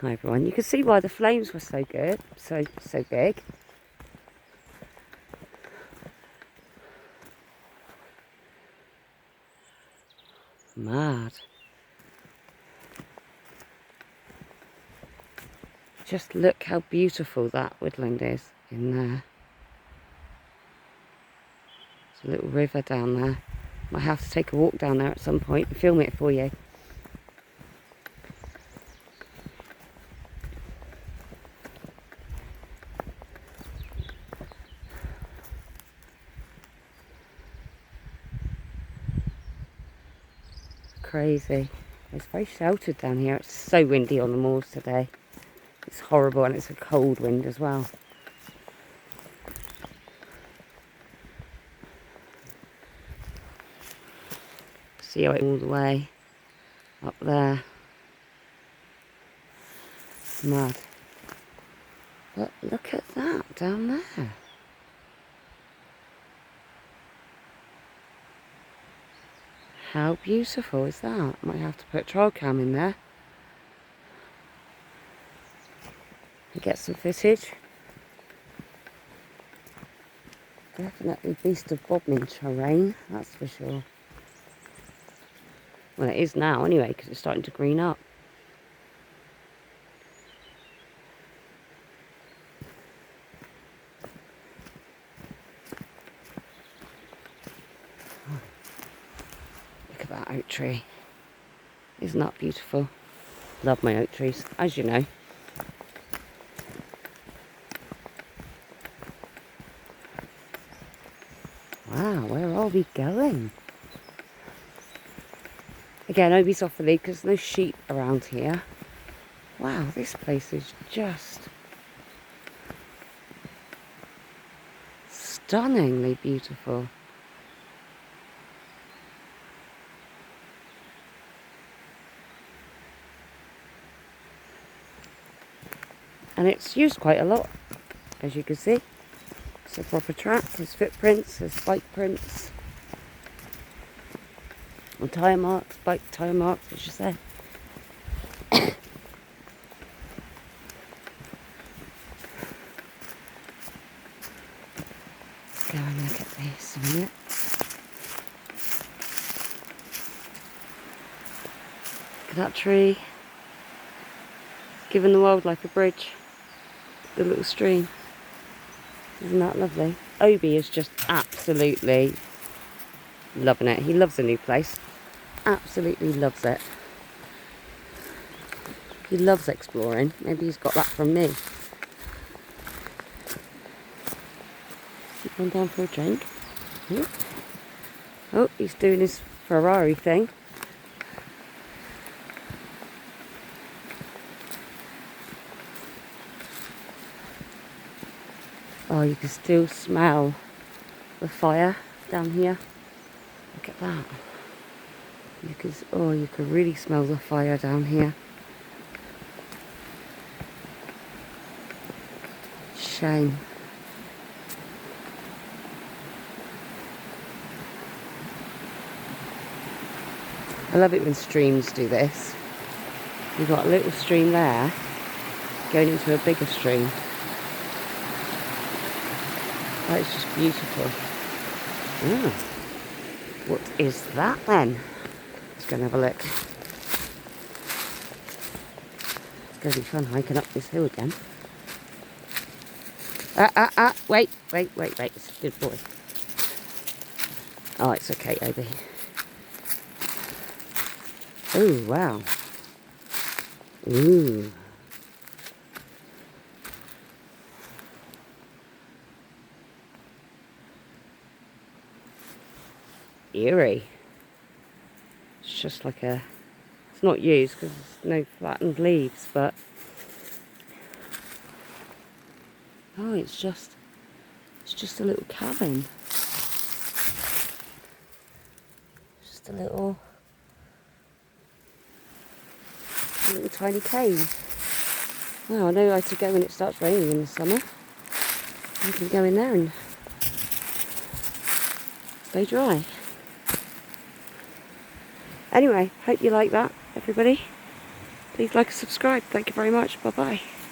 Hi everyone, you can see why the flames were so good, so big. Mad. Just look how beautiful that woodland is in there. There's a little river down there. Might have to take a walk down there at some point and film it for you. Crazy. It's very sheltered down here. It's so windy on the moors today. It's horrible, and it's a cold wind as well. See how it all the way up there. Mad. But look at that down there. How beautiful is that? Might have to put a trail cam in there and get some footage. Definitely beast of Bodmin terrain, that's for sure. Well, it is now anyway, because it's starting to green up. Look at that oak tree. Isn't that beautiful? Love my oak trees, as you know. Wow, where are we going? Again, nobody's off the lead because there's no sheep around here. Wow, this place is just stunningly beautiful. And it's used quite a lot, as you can see. It's a proper track, there's footprints, there's bike prints. And tyre marks, bike tyre marks, I should say. Go and look at this a minute. Look at that tree. Giving the wildlife a bridge. The little stream. Isn't that lovely? Obi is just absolutely loving it. He loves the new place. Absolutely loves it. He loves exploring. Maybe he's got that from me. He's gone down for a drink. Yeah. Oh, he's doing his Ferrari thing. Oh, you can still smell the fire down here. Look at that. You can really smell the fire down here. Shame. I love it when streams do this. You've got a little stream there going into a bigger stream. That is just beautiful. Oh, what is that then? Let's go and have a look. It's going to be fun hiking up this hill again. Wait. It's a good boy. Oh, it's okay, Obi. Oh, wow. Ooh. Eerie. It's just like it's not used because there's no flattened leaves, but oh, it's just a little cabin. Just a little tiny cave. Well, I know where to go when it starts raining in the summer. I can go in there and stay dry. Anyway, hope you like that, everybody. Please like and subscribe. Thank you very much. Bye bye.